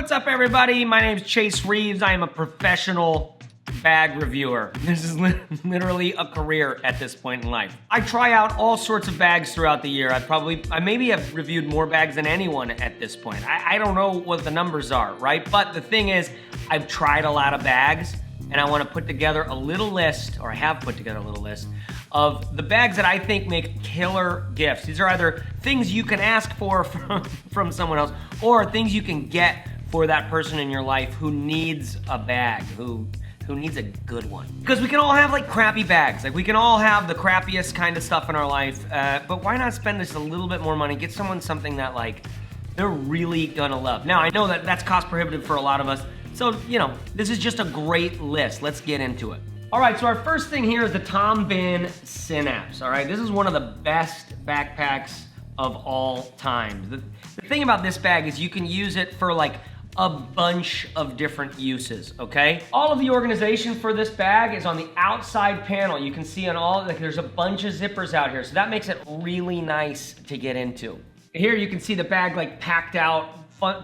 What's up, everybody? My name is Chase Reeves. I am a professional bag reviewer. This is literally a career at this point in life. I try out all sorts of bags throughout the year. I maybe have reviewed more bags than anyone at this point. I don't know what the numbers are, right? But the thing is, I've tried a lot of bags, and I want to put together a little list, or I have put together a little list, of the bags that I think make killer gifts. These are either things you can ask for from someone else, or things you can get for that person in your life who needs a bag, who needs a good one. Because we can all have like crappy bags. Like we can all have the crappiest kind of stuff in our life, but why not spend just a little bit more money, get someone something that like they're really gonna love. Now I know that that's cost prohibitive for a lot of us, so you know, this is just a great list. Let's get into it. All right, so our first thing here is the Tom Bin Synapse, all right? This is one of the best backpacks of all time. The thing about this bag is you can use it for like a bunch of different uses, okay? All of the organization for this bag is on the outside panel. You can see on all, like there's a bunch of zippers out here, so that makes it really nice to get into. Here you can see the bag like packed out,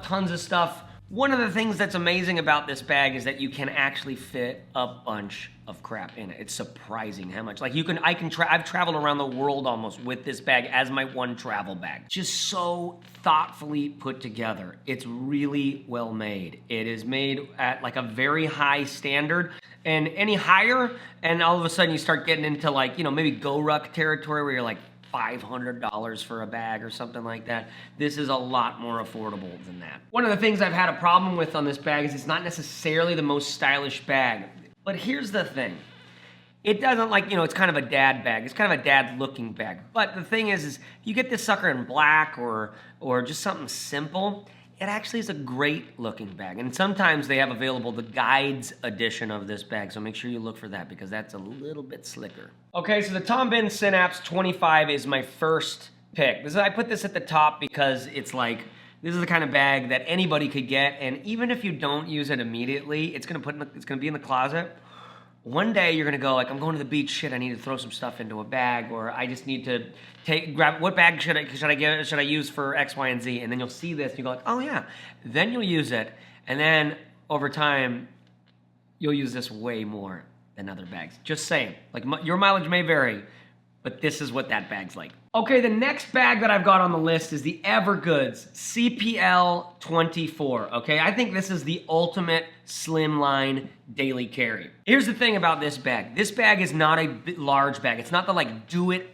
tons of stuff. One of the things that's amazing about this bag is that you can actually fit a bunch of crap in it. It's surprising how much. Like I've traveled around the world almost with this bag as my one travel bag. Just so thoughtfully put together. It's really well made. It is made at like a very high standard, and any higher, and all of a sudden you start getting into like, you know, maybe GoRuck territory where you're like, $500 for a bag or something like that. This is a lot more affordable than that. One of the things I've had a problem with on this bag is it's not necessarily the most stylish bag. But here's the thing. It doesn't like, you know, it's kind of a dad bag. It's kind of a dad looking bag. But the thing is you get this sucker in black or just something simple, it actually is a great looking bag. And sometimes they have available the guides edition of this bag, so make sure you look for that because that's a little bit slicker. Okay, so the Tom Bin Synapse 25 is my first pick. I put this at the top because it's like, this is the kind of bag that anybody could get, and even if you don't use it immediately, it's gonna be in the closet. One day you're gonna go like, I'm going to the beach, shit, I need to throw some stuff into a bag, or I just need to grab, what bag should I use for X, Y, and Z? And then you'll see this, and you go like, oh yeah. Then you'll use it, and then over time, you'll use this way more than other bags. Just saying, like your mileage may vary, but this is what that bag's like. Okay, the next bag that I've got on the list is the Evergoods CPL 24, okay? I think this is the ultimate slimline daily carry. Here's the thing about this bag. This bag is not a large bag. It's not the like do it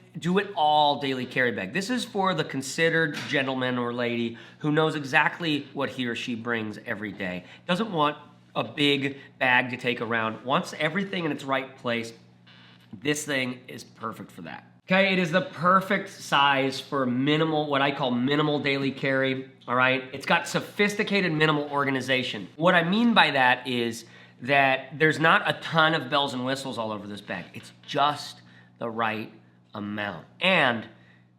all daily carry bag. This is for the considered gentleman or lady who knows exactly what he or she brings every day. Doesn't want a big bag to take around, wants everything in its right place. This thing is perfect for that. Okay, it is the perfect size for minimal, what I call minimal daily carry, all right? It's got sophisticated minimal organization. What I mean by that is that there's not a ton of bells and whistles all over this bag. It's just the right amount. And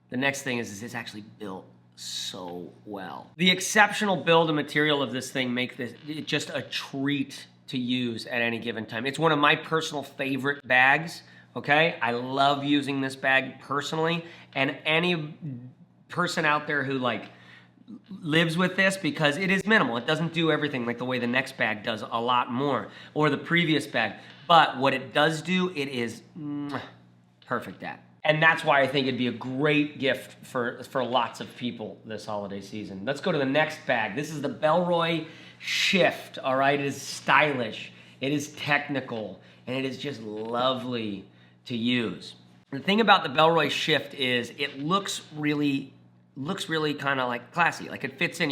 the next thing is it's actually built so well. The exceptional build and material of this thing make this just a treat to use at any given time. It's one of my personal favorite bags. Okay, I love using this bag personally, and any person out there who like lives with this, because it is minimal. It doesn't do everything like the way the next bag does, a lot more, or the previous bag. But what it does do, it is perfect at. And that's why I think it'd be a great gift for lots of people this holiday season. Let's go to the next bag. This is the Royce Shift, all right? It is stylish, it is technical, and it is just lovely to use. The thing about the Royce Shift is it looks really kind of like classy. Like it fits in.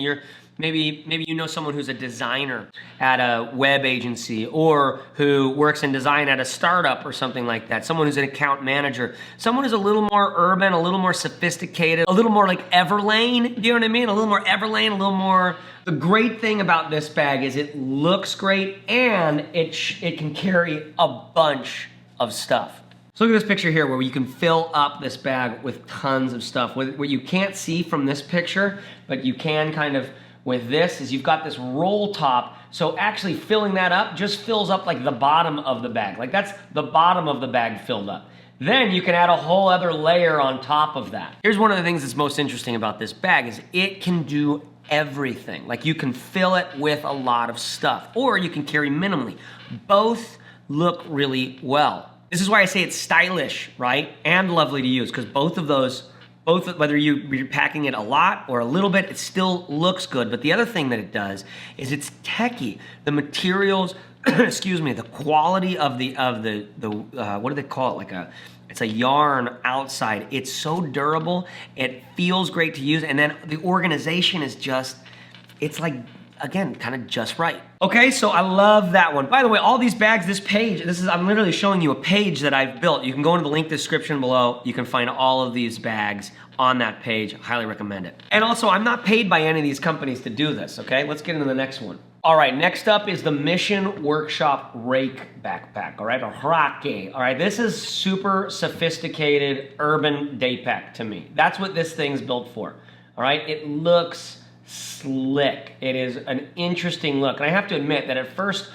Maybe you know someone who's a designer at a web agency, or who works in design at a startup or something like that. Someone who's an account manager. Someone who's a little more urban, a little more sophisticated, a little more like Everlane. Do you know what I mean? A little more Everlane, a little more. The great thing about this bag is it looks great, and it can carry a bunch of stuff. So look at this picture here where you can fill up this bag with tons of stuff. What you can't see from this picture, but you can kind of with this, is you've got this roll top. So actually filling that up just fills up like the bottom of the bag. Like that's the bottom of the bag filled up. Then you can add a whole other layer on top of that. Here's one of the things that's most interesting about this bag is it can do everything. Like you can fill it with a lot of stuff, or you can carry minimally. Both look really well. This is why I say it's stylish, right? And lovely to use, because both of those, whether you're packing it a lot or a little bit, it still looks good. But the other thing that it does is it's techy. The materials, excuse me, the quality of the what do they call it? It's a yarn outside. It's so durable. It feels great to use. And then the organization is just, it's like, again, kind of just right. Okay, so I love that one. By the way, all these bags, this page, I'm literally showing you a page that I've built. You can go into the link description below. You can find all of these bags on that page. Highly recommend it. And also, I'm not paid by any of these companies to do this, okay? Let's get into the next one. All right, next up is the Mission Workshop Rake Backpack, all right, or Rake, all right? This is super sophisticated urban day pack to me. That's what this thing's built for, all right? It looks slick. It is an interesting look. And I have to admit that at first,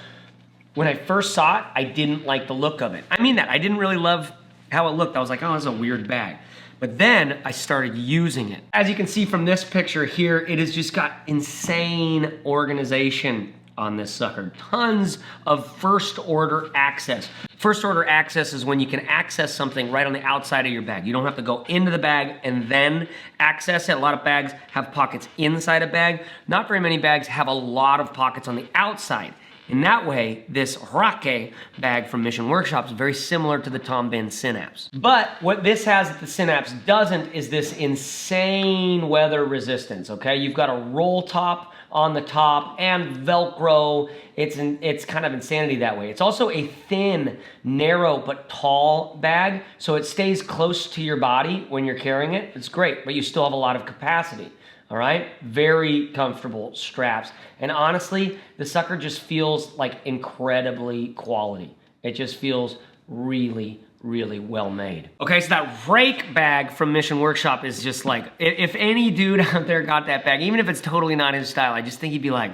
when I first saw it, I didn't like the look of it. I mean that, I didn't really love how it looked. I was like, oh, this is a weird bag. But then I started using it. As you can see from this picture here, it has just got insane organization on this sucker. Tons of first order access. First order access is when you can access something right on the outside of your bag. You don't have to go into the bag and then access it. A lot of bags have pockets inside a bag. Not very many bags have a lot of pockets on the outside. In that way, this Rake bag from Mission Workshop is very similar to the Tom Bihn Synapse. But what this has that the Synapse doesn't is this insane weather resistance, okay? You've got a roll top on the top and Velcro. It's kind of insanity that way. It's also a thin, narrow, but tall bag, so it stays close to your body when you're carrying it. It's great, but you still have a lot of capacity. All right, very comfortable straps. And honestly, the sucker just feels like incredibly quality. It just feels really, really well made. Okay, so that Rake bag from Mission Workshop is just like, if any dude out there got that bag, even if it's totally not his style, I just think he'd be like,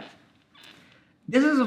this is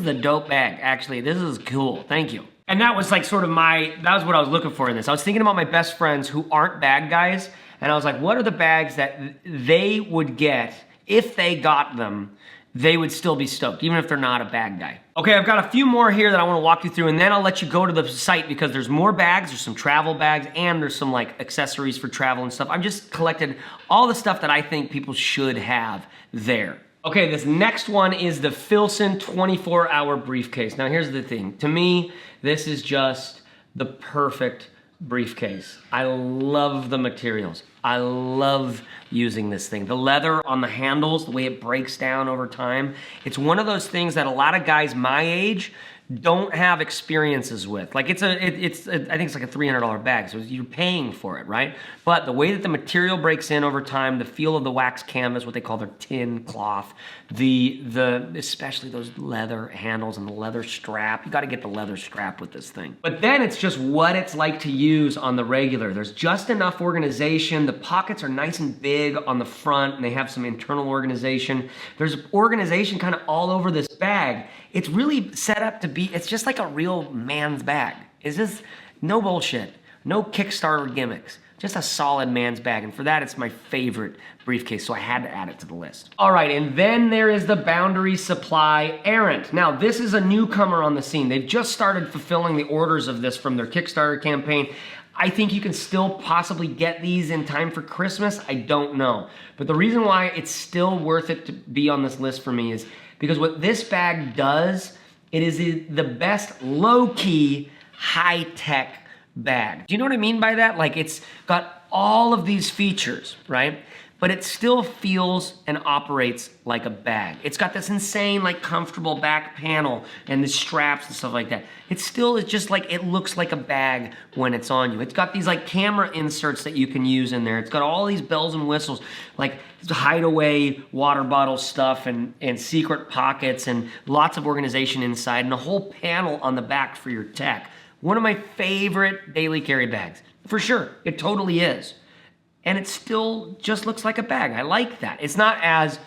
a dope bag, actually. This is cool, thank you. And that was like sort of that was what I was looking for in this. I was thinking about my best friends who aren't bag guys, and I was like, what are the bags that they would get if they got them? They would still be stoked, even if they're not a bag guy. Okay, I've got a few more here that I wanna walk you through, and then I'll let you go to the site because there's more bags, there's some travel bags, and there's some like accessories for travel and stuff. I've just collected all the stuff that I think people should have there. Okay, this next one is the Filson 24-hour briefcase. Now here's the thing, to me, this is just the perfect briefcase. I love the materials. I love using this thing. The leather on the handles, the way it breaks down over time. It's one of those things that a lot of guys my age don't have experiences with. Like I think it's like a $300 bag, so you're paying for it, right? But the way that the material breaks in over time, the feel of the wax canvas, what they call their tin cloth, especially those leather handles and the leather strap. You gotta get the leather strap with this thing. But then it's just what it's like to use on the regular. There's just enough organization. The pockets are nice and big on the front, and they have some internal organization. There's organization kind of all over this bag. It's really set up to be, it's just like a real man's bag. It's just no bullshit, no Kickstarter gimmicks, just a solid man's bag. And for that, it's my favorite briefcase, so I had to add it to the list. All right, and then there is the Boundary Supply ARrant. Now, this is a newcomer on the scene. They've just started fulfilling the orders of this from their Kickstarter campaign. I think you can still possibly get these in time for Christmas. I don't know. But the reason why it's still worth it to be on this list for me is because what this bag does, it is the best low-key, high-tech bag. Do you know what I mean by that? Like, it's got all of these features, right? But it still feels and operates like a bag. It's got this insane, like, comfortable back panel and the straps and stuff like that. It still is just like, it looks like a bag when it's on you. It's got these, like, camera inserts that you can use in there. It's got all these bells and whistles, like hideaway water bottle stuff and secret pockets and lots of organization inside and a whole panel on the back for your tech. One of my favorite daily carry bags, for sure. It totally is. And it still just looks like a bag. I like that. It's not as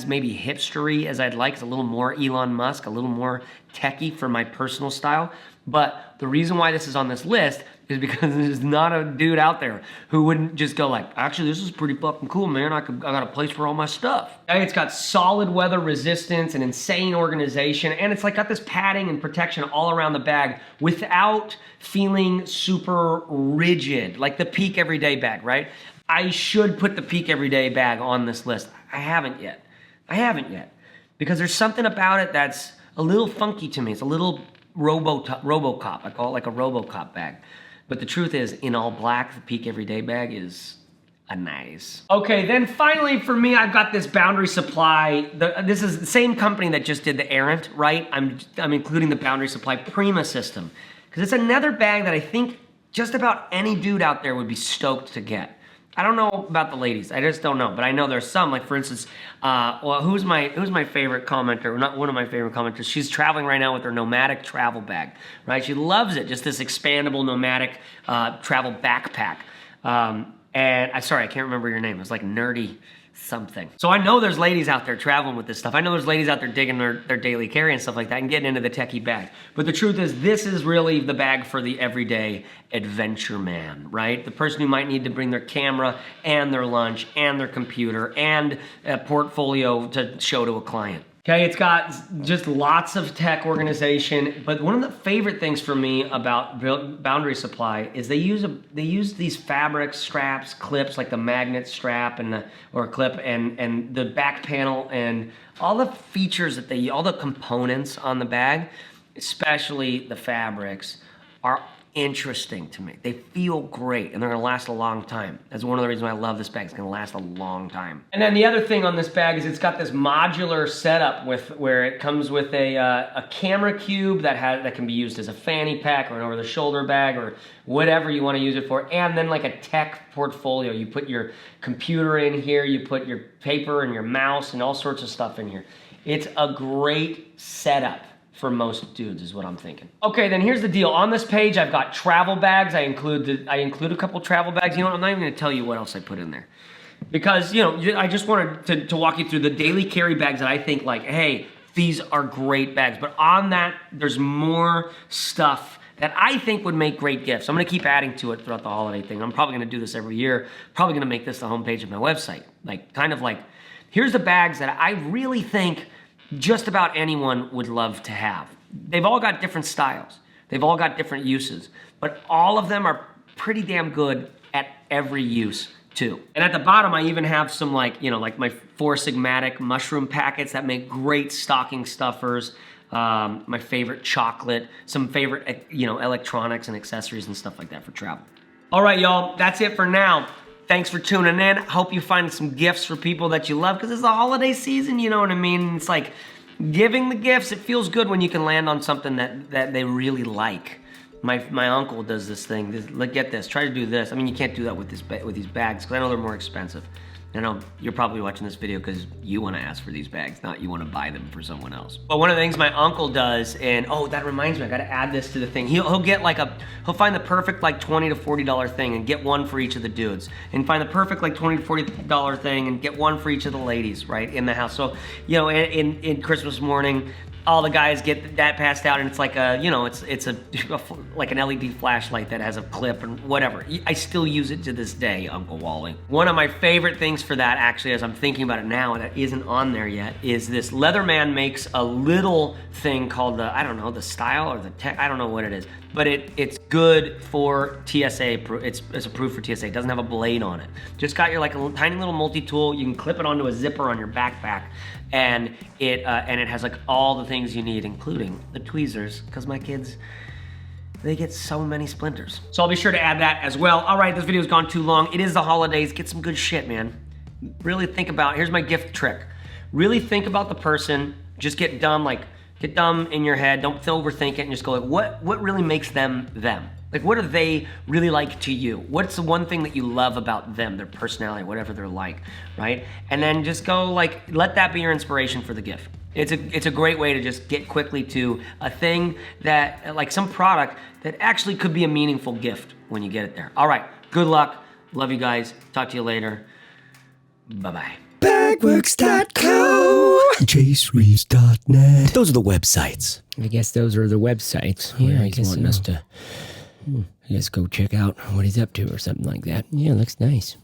maybe hipstery as I'd like. It's a little more Elon Musk, a little more techie for my personal style. But the reason why this is on this list is because there's not a dude out there who wouldn't just go like, actually, this is pretty fucking cool, man. I got a place for all my stuff. Okay, it's got solid weather resistance and insane organization, and it's like got this padding and protection all around the bag without feeling super rigid, like the Peak Everyday bag, right? I should put the Peak Everyday bag on this list. I haven't yet. Because there's something about it that's a little funky to me. It's a little RoboCop. I call it like a RoboCop bag. But the truth is, in all black, the Peak Everyday bag is a nice. Okay, then finally for me, I've got this Boundary Supply. This is the same company that just did the ARrant, right? I'm including the Boundary Supply Prima system. Because it's another bag that I think just about any dude out there would be stoked to get. I don't know about the ladies. I just don't know. But I know there's some, like for instance, well, who's my favorite commenter? Not one of my favorite commenters. She's traveling right now with her nomadic travel bag, right? She loves it. Just this expandable nomadic travel backpack. And sorry, I can't remember your name. It was like Nerdy something. So I know there's ladies out there traveling with this stuff. I know there's ladies out there digging their daily carry and stuff like that and getting into the techie bag. But the truth is, this is really the bag for the everyday adventure man, right? The person who might need to bring their camera and their lunch and their computer and a portfolio to show to a client. Okay, it's got just lots of tech organization, but one of the favorite things for me about Boundary Supply is they use these fabric straps, clips like the magnet strap or clip and the back panel and all the features that all the components on the bag, especially the fabrics, are interesting to me. They feel great and they're gonna last a long time. That's one of the reasons why I love this bag. It's gonna last a long time. And then the other thing on this bag is it's got this modular setup where it comes with a camera cube that can be used as a fanny pack or an over-the-shoulder bag or whatever you want to use it for, and then like a tech portfolio. You put your computer in here, you put your paper and your mouse and all sorts of stuff in here. It's a great setup for most dudes is what I'm thinking. Okay, then here's the deal. On this page, I've got travel bags. I include a couple travel bags. You know what? I'm not even gonna tell you what else I put in there. Because, you know, I just wanted to walk you through the daily carry bags that I think like, hey, these are great bags. But on that, there's more stuff that I think would make great gifts. I'm gonna keep adding to it throughout the holiday thing. I'm probably gonna do this every year. Probably gonna make this the homepage of my website. Like, kind of like, here's the bags that I really think just about anyone would love to have. They've all got different styles. They've all got different uses, but all of them are pretty damn good at every use too. And at the bottom, I even have some like my 4 Sigmatic mushroom packets that make great stocking stuffers. My favorite chocolate, some favorite, electronics and accessories and stuff like that for travel. All right, y'all, that's it for now. Thanks for tuning in. Hope you find some gifts for people that you love because it's the holiday season, you know what I mean? It's like giving the gifts. It feels good when you can land on something that they really like. My uncle does this thing. Get this. Try to do this. I mean, you can't do that with these bags because I know they're more expensive. I know you're probably watching this video because you want to ask for these bags, not you want to buy them for someone else. But one of the things my uncle does, and oh, that reminds me, I got to add this to the thing. He'll get like he'll find the perfect like $20 to $40 thing and get one for each of the dudes, and find the perfect like $20 to $40 thing and get one for each of the ladies, right, in the house. So in Christmas morning, all the guys get that passed out, and it's like it's like an LED flashlight that has a clip and whatever. I still use it to this day, Uncle Wally. One of my favorite things for that, actually, as I'm thinking about it now, and that isn't on there yet, is this Leatherman makes a little thing called the style or the tech, I don't know what it is, but it's good for TSA. It's approved for TSA. It doesn't have a blade on it. Just got your like a tiny little multi-tool. You can clip it onto a zipper on your backpack, and it has like all the things you need, including the tweezers, because my kids, they get so many splinters. So I'll be sure to add that as well. All right, this video's gone too long. It is the holidays. Get some good shit, man. Really think about, here's my gift trick. Really think about the person. Just get dumb in your head. Don't overthink it and just go like, what really makes them them? Like, what do they really like to you? What's the one thing that you love about them, their personality, whatever they're like, right? And then just go like, let that be your inspiration for the gift. It's a great way to just get quickly to a thing that, like some product that actually could be a meaningful gift when you get it there. All right, good luck. Love you guys. Talk to you later. Bye-bye. Bagworks.co, JaceReeves.net. Those are the websites. I guess those are the websites. Yeah, he's wanting us to I guess go check out what he's up to or something like that. Yeah, looks nice.